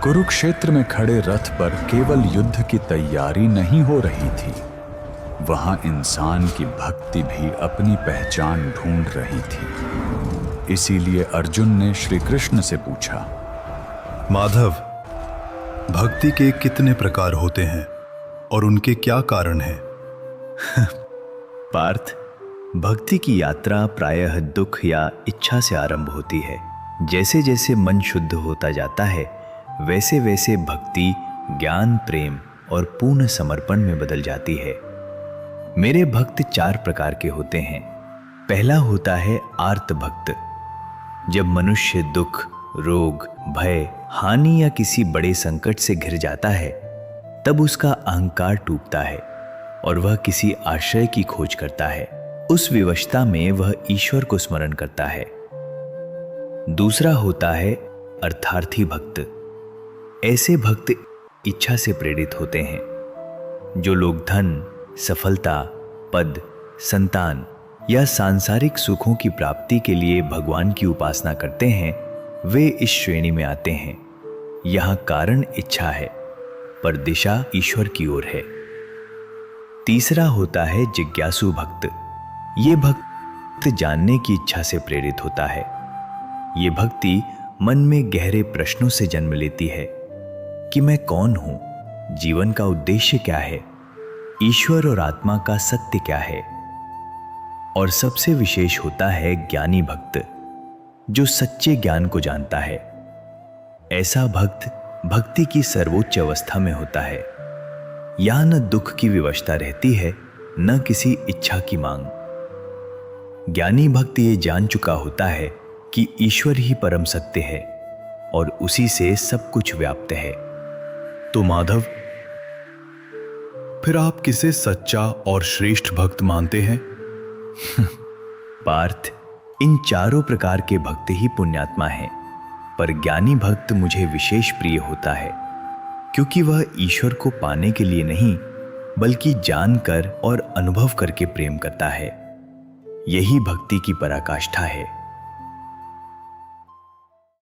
कुरुक्षेत्र में खड़े रथ पर केवल युद्ध की तैयारी नहीं हो रही थी, वहां इंसान की भक्ति भी अपनी पहचान ढूंढ रही थी। इसीलिए अर्जुन ने श्री कृष्ण से पूछा, माधव, भक्ति के कितने प्रकार होते हैं और उनके क्या कारण हैं? पार्थ, भक्ति की यात्रा प्रायः दुख या इच्छा से आरंभ होती है। जैसे जैसे मन शुद्ध होता जाता है, वैसे वैसे भक्ति ज्ञान, प्रेम और पूर्ण समर्पण में बदल जाती है। मेरे भक्त 4 प्रकार के होते हैं। पहला होता है आर्त भक्त। जब मनुष्य दुख, रोग, भय, हानि या किसी बड़े संकट से घिर जाता है, तब उसका अहंकार टूटता है और वह किसी आश्रय की खोज करता है। उस विवशता में वह ईश्वर को स्मरण करता है। दूसरा होता है अर्थार्थी भक्त। ऐसे भक्त इच्छा से प्रेरित होते हैं। जो लोग धन, सफलता, पद, संतान या सांसारिक सुखों की प्राप्ति के लिए भगवान की उपासना करते हैं, वे इस श्रेणी में आते हैं। यहां कारण इच्छा है, पर दिशा ईश्वर की ओर है। तीसरा होता है जिज्ञासु भक्त। ये भक्त जानने की इच्छा से प्रेरित होता है। ये भक्ति मन में गहरे प्रश्नों से जन्म लेती है कि मैं कौन हूं, जीवन का उद्देश्य क्या है, ईश्वर और आत्मा का सत्य क्या है। और सबसे विशेष होता है ज्ञानी भक्त, जो सच्चे ज्ञान को जानता है। ऐसा भक्त भक्ति की सर्वोच्च अवस्था में होता है। यहां न दुख की विवशता रहती है, न किसी इच्छा की मांग। ज्ञानी भक्त ये जान चुका होता है कि ईश्वर ही परम सत्य है और उसी से सब कुछ व्याप्त है। तो माधव, फिर आप किसे सच्चा और श्रेष्ठ भक्त मानते हैं? पार्थ, इन चारों प्रकार के भक्त ही पुण्यात्मा हैं, पर ज्ञानी भक्त मुझे विशेष प्रिय होता है, क्योंकि वह ईश्वर को पाने के लिए नहीं, बल्कि जानकर और अनुभव करके प्रेम करता है। यही भक्ति की पराकाष्ठा है।